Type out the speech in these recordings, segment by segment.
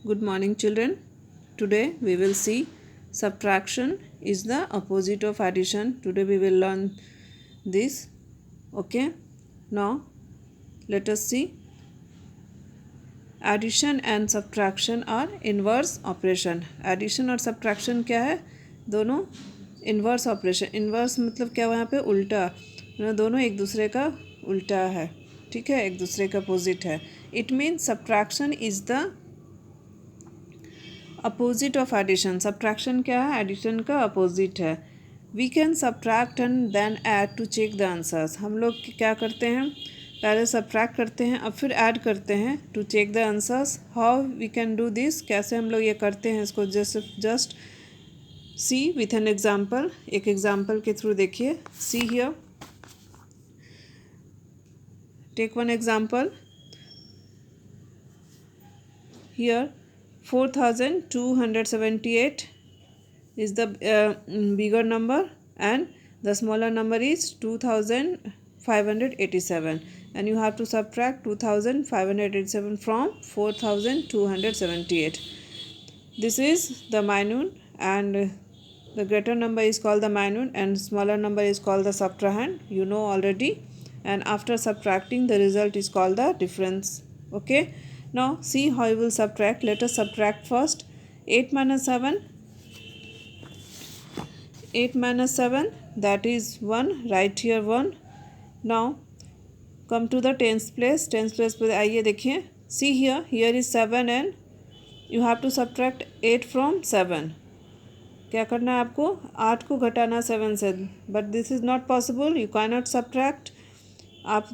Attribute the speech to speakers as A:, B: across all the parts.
A: Good morning, children. Today we will see subtraction is the opposite of addition. Today we will learn this. Okay. Now let us see. Addition and subtraction are inverse operation. Addition और subtraction क्या है? दोनों inverse operation. Inverse मतलब क्या? वहाँ पे उल्टा. दोनों एक दूसरे का उल्टा है. ठीक है, एक दूसरे का अपोजिट है. It means subtraction is the opposite of addition. Subtraction क्या है? एडिशन का अपोजिट है. We can subtract and then add to check the answers. हम लोग क्या करते हैं? पहले सब्ट्रैक्ट करते हैं, अब फिर ऐड करते हैं to check the answers. How we can do this? कैसे हम लोग ये करते हैं इसको? Just see with an example. एक एग्जाम्पल के थ्रू देखिए. See here, take one example. Here 4278 is the bigger number and the smaller number is 2587, and you have to subtract 2587 from 4278. This is the minute, and the greater number is called the minute and smaller number is called the subtrahend. You know already. And after subtracting, the result is called the difference. Okay. Now see how you will subtract. Let us subtract first. 8 minus 7. 8 minus 7, that is 1. Write here 1. Now come to the tens place. Tens place पे आइए देखिए. See here. Here is 7 and you have to subtract 8 from 7. क्या करना है आपको? 8 को घटाना 7 से. But this is not possible. You cannot subtract. आप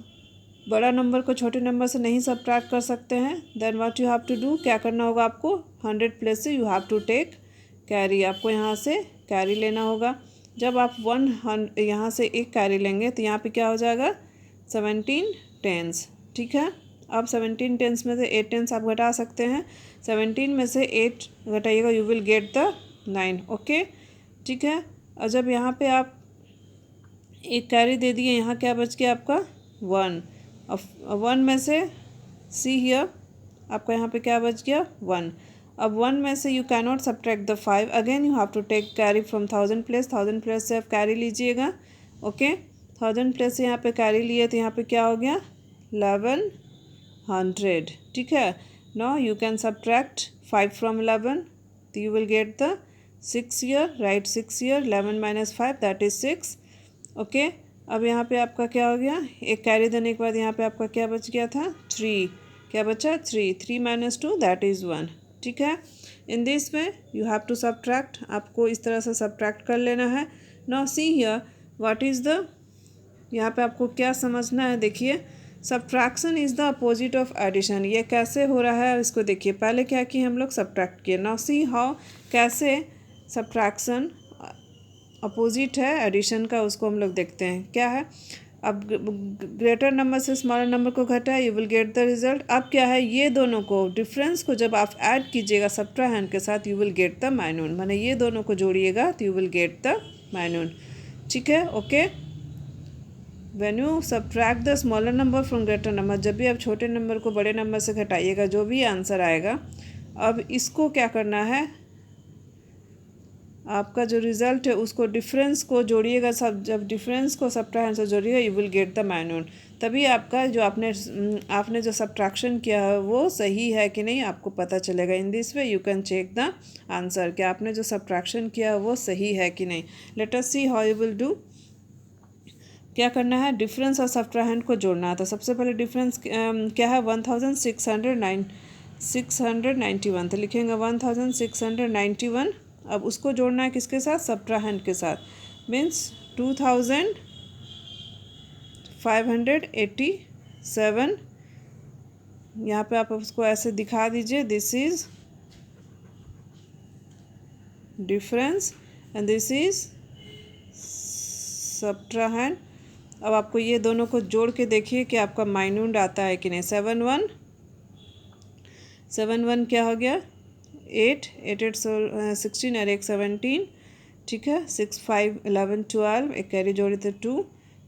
A: बड़ा नंबर को छोटे नंबर से नहीं सब्ट्रैक्ट कर सकते हैं. Then what you have to do? क्या करना होगा आपको? 100 प्लेस से you have to take carry. आपको यहाँ से कैरी लेना होगा. जब आप 100 यहाँ से एक कैरी लेंगे तो यहाँ पे क्या हो जाएगा? 17 टेंस. ठीक है. अब 17 टेंस में से 8 टेंस आप घटा सकते हैं. 17 में से 8 घटाइएगा, you will get the 9. Okay, ठीक है. और जब यहाँ पे आप एक कैरी दे दिए, यहाँ क्या बच गया आपका? 1. अब 1 में से सी हियर, आपका यहाँ पे क्या बच गया? 1. अब 1 में से you cannot subtract the 5. Again you have to take carry from 1000 place. 1000 place से आप कैरी लीजिएगा. ओके, 1000 प्लेस से यहाँ पे कैरी लिए तो यहाँ पे क्या हो गया? 1100. ठीक है. Now you can subtract 5 from 11, तो you will get the 6 year. Right 6 year. 11 minus 5 that is 6. Okay. अब यहाँ पे आपका क्या हो गया? एक कैरी देने के बाद यहाँ पे आपका क्या बच गया था? 3. क्या बचा? 3. 3 माइनस 2 दैट इज़ 1. ठीक है. In this way you have to subtract. आपको इस तरह से सब्ट्रैक्ट कर लेना है. Now see here what is the, यहाँ पे आपको क्या समझना है? देखिए, subtraction is the opposite of addition. ये कैसे हो रहा है इसको देखिए. पहले क्या कि हम लोग सब्ट्रैक्ट किए. नाउ सी हाउ कैसे सब्ट्रैक्शन अपोजिट है एडिशन का, उसको हम लोग देखते हैं. क्या है? अब ग्रेटर नंबर से स्मॉलर नंबर को घटा, you will get the result. अब क्या है? ये दोनों को, डिफरेंस को जब आप ऐड कीजिएगा सब्ट्राहैंड के साथ, you will get the minute. माने ये दोनों को जोड़िएगा तो you will get the minute. ठीक है. Okay. When you subtract the smaller number from greater number, जब भी आप छोटे नंबर को बड़े नंबर से घटाइएगा, जो भी आंसर आएगा, अब इसको क्या करना है? आपका जो रिज़ल्ट है उसको डिफरेंस को जोड़िएगा. सब जब डिफरेंस को सब्ट्रैक्शन से जोड़िएगा, you will get the minuend. तभी आपका जो आपने जो सब्ट्रैक्शन किया है वो सही है कि नहीं आपको पता चलेगा. In this way you can check the answer कि आपने जो सब्ट्रैक्शन किया है वो सही है कि नहीं. Let us see how you will do. क्या करना है? डिफरेंस और सब्ट्रैक्शन को जोड़ना है. तो सबसे पहले डिफरेंस क्या है? 1691. तो लिखेंगे 1691. अब उसको जोड़ना है किसके साथ? सब्ट्राहैंड के साथ. मीन्स 2587. यहाँ पे आप उसको ऐसे दिखा दीजिए. This is difference and this is subtrahend. अब आपको ये दोनों को जोड़ के देखिए कि आपका माइनूट आता है कि नहीं. 7 1 क्या हो गया? 8 8 8 16 और एक 17. ठीक है. 6 5 11 12. एक कैरी जोड़ी थे 2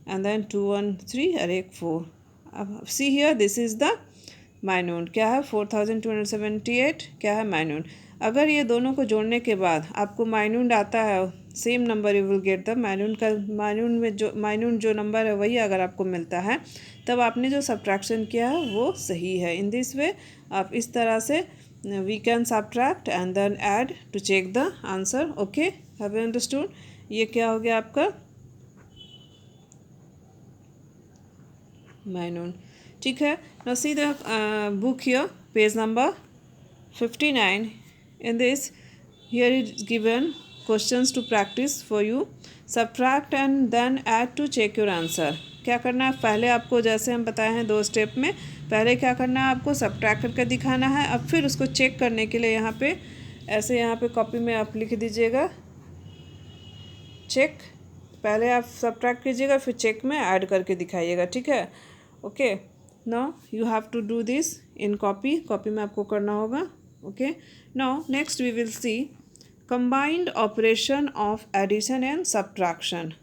A: एंड देन 2 1 3 और एक 4. अब see here, this is the minute क्या है 4278 क्या है माइनूट। अगर ये दोनों को जोड़ने के बाद आपको माइनूट आता है same number you will get the minute का माइनूट जो नंबर है वही अगर आपको मिलता है तब आपने जो सब्ट्रैक्शन किया है वो सही है। इन दिस वे आप इस तरह से we can subtract and then add to check the answer. Okay, have you understood. ये क्या हो गया आपका माइनूट। ठीक है, now see the book here, page number 59. In this, here is given questions to practice for you. Subtract and then add to check your answer. क्या करना है, पहले आपको जैसे हम बताए हैं 2 स्टेप में, पहले क्या करना है आपको सब्ट्रैक्ट करके दिखाना है। अब फिर उसको चेक करने के लिए यहाँ पे ऐसे यहाँ पे कॉपी में आप लिख दीजिएगा चेक। पहले आप सब्ट्रैक्ट कीजिएगा फिर चेक में ऐड करके दिखाइएगा। ठीक है, okay. Now you have to do this in copy में आपको करना होगा। Okay, now next we will see combined operation of addition and subtraction.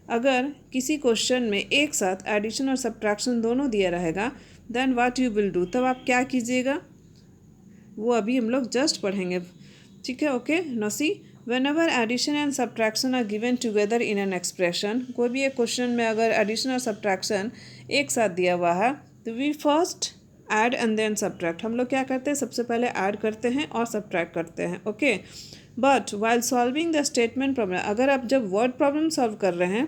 A: अगर किसी क्वेश्चन में एक साथ एडिशन और सब्ट्रैक्शन दोनों दिया रहेगा then what you will do, तब आप क्या कीजिएगा वो अभी हम लोग जस्ट पढ़ेंगे। ठीक है, okay. Now see whenever addition and subtraction are given together in an expression, कोई भी एक क्वेश्चन में अगर एडिशन और सब्ट्रैक्शन एक साथ दिया हुआ है तो we first add and then subtract. हम लोग क्या करते हैं, सबसे पहले ऐड करते हैं और सब्ट्रैक्ट करते हैं। Okay, but while solving the statement problem, अगर आप जब वर्ड प्रॉब्लम सॉल्व कर रहे हैं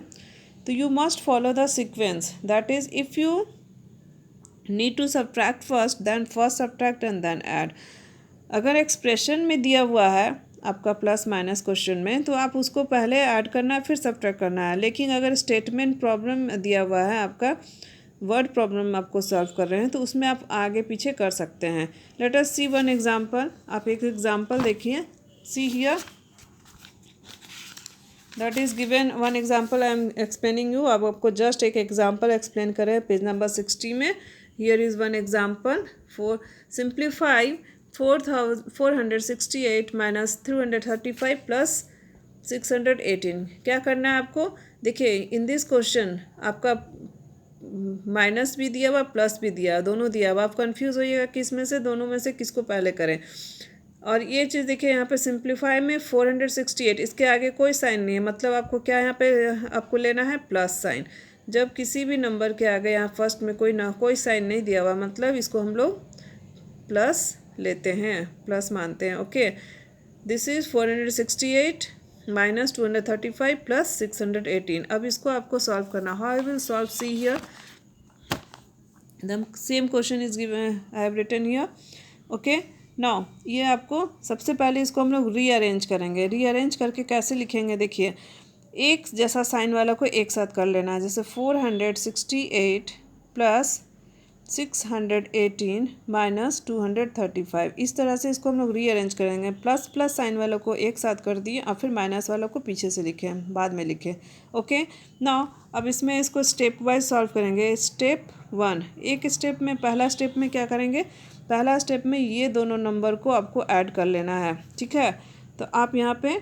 A: तो you must follow the sequence, that is if you need to subtract first then first subtract and then add. अगर एक्सप्रेशन में दिया हुआ है आपका प्लस माइनस क्वेश्चन में तो आप उसको पहले ऐड करना है फिर सब्ट्रैक्ट करना है। लेकिन अगर स्टेटमेंट प्रॉब्लम दिया हुआ है आपका वर्ड प्रॉब्लम आपको सॉल्व कर रहे हैं तो उसमें आप आगे पीछे कर सकते हैं। लेट अस सी वन एग्जांपल। आप एक एग्जांपल देखिए, see here that is given one example I am explaining you. अब आपको जस्ट एक एग्जांपल एक्सप्लेन करें पेज नंबर 60 में। Here is one example for simplify 468 minus 335 plus 618। क्या करना है आपको, देखिए इन दिस क्वेश्चन आपका माइनस भी दिया हुआ प्लस भी दिया, दोनों दिया हुआ। आप कंफ्यूज होइएगा किस में से, दोनों में से किसको पहले करें। और ये चीज़ देखिए यहाँ पे सिंप्लीफाई में 468 इसके आगे कोई साइन नहीं है, मतलब आपको क्या यहाँ पे आपको लेना है प्लस साइन। जब किसी भी नंबर के आगे यहाँ फर्स्ट में कोई साइन नहीं दिया हुआ मतलब इसको हम लोग प्लस लेते हैं, प्लस मानते हैं। Okay, this is 468 minus 235 plus 618। अब इसको आपको सॉल्व करना। How I will solve, see here the same question is given, I have written here. Okay, now ये आपको सबसे पहले इसको हम लोग रीअरेंज करेंगे। रीअरेंज करके कैसे लिखेंगे, देखिए एक जैसा साइन वाला को एक साथ कर लेना है। जैसे 468 प्लस 618 माइनस 235, इस तरह से इसको हम लोग रीअरेंज करेंगे। प्लस प्लस साइन वालों को एक साथ कर दिए और फिर माइनस वालों को पीछे से लिखें, बाद में लिखें। ओके, नाउ अब इसमें इसको स्टेप वाइज सॉल्व करेंगे। स्टेप 1, एक स्टेप में पहला स्टेप में क्या करेंगे, पहला स्टेप में ये दोनों नंबर को आपको ऐड कर लेना है। ठीक है, तो आप यहाँ पे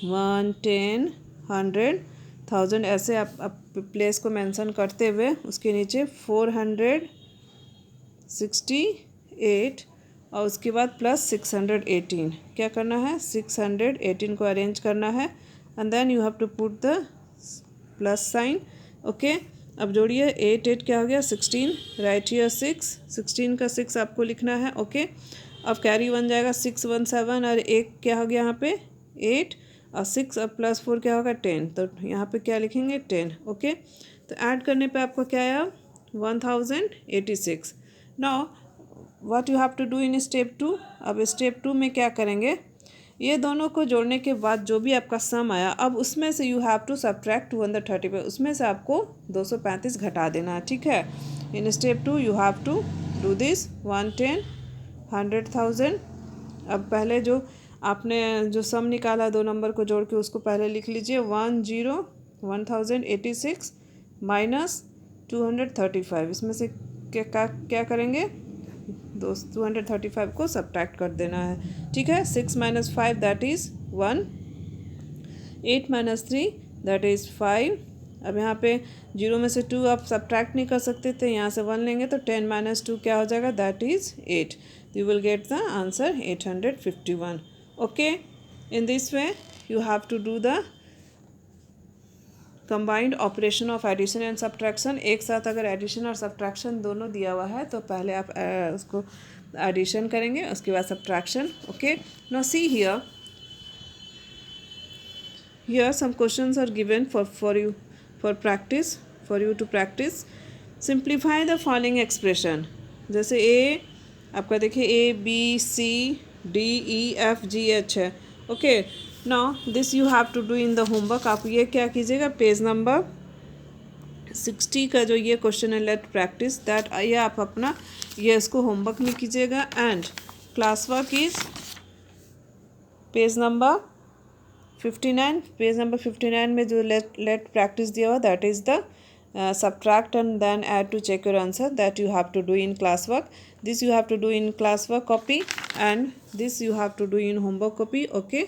A: 1, 10, 100, 1000 ऐसे आप प्लेस को मेंशन करते हुए उसके नीचे 468 और उसके बाद प्लस 618। क्या करना है, 618 को अरेंज करना है and then you have to put the plus sign. Okay, अब जोड़िए 8 8 क्या हो गया 16, राइट हियर 16 का 6 आपको लिखना है। ओके, अब कैरी 1 जाएगा 6 1 7 और एक क्या हो गया यहाँ पे 8 और 6 अब प्लस 4 क्या होगा 10, तो यहाँ पे क्या लिखेंगे 10। ओके, तो ऐड करने पे आपको क्या आया 1086। Now what you have to do in step 2। अब स्टेप 2 में क्या करेंगे, ये दोनों को जोड़ने के बाद जो भी आपका सम आया अब उसमें से यू हैव टू सब्ट्रैक्ट 235, उसमें से आपको 235 घटा देना है। ठीक है, in step 2 you have to do this 110 100,000। अब पहले जो आपने जो सम निकाला दो नंबर को जोड़ के उसको पहले लिख लीजिए 1086 माइनस 235, इसमें से क्या करेंगे 235 को सब्ट्रैक्ट कर देना है। ठीक है, 6 minus 5 that is 1, 8 minus 3 that is 5, अब यहाँ पे 0 में से 2 आप सब्ट्रैक्ट नहीं कर सकते थे, यहाँ से 1 लेंगे तो 10 माइनस 2 क्या हो जाएगा, that is 8. You will get the answer 851. Okay, in this way you have to do the combined operation of addition and subtraction. एक साथ अगर एडिशन और सब्ट्रैक्शन दोनों दिया हुआ है तो पहले आप उसको एडिशन करेंगे, उसके बाद subtraction. Okay, now see here, here some questions are given for you for you to practice. Simplify the following expression. जैसे a आपका देखिए a b c d e f g h है. Okay, now this you have to do in the homework. आप ये क्या कीजिएगा, page number 60 का जो ये क्वेश्चन है, लेट प्रैक्टिस दैट, ये आप अपना ये इसको होमवर्क में कीजिएगा. And class work is page number 59. Page number 59 में जो लेट प्रैक्टिस दिया हुआ, that is the subtract and then add to check your answer, that you have to do in classwork. This you have to do in classwork copy and this you have to do in homework copy. Okay.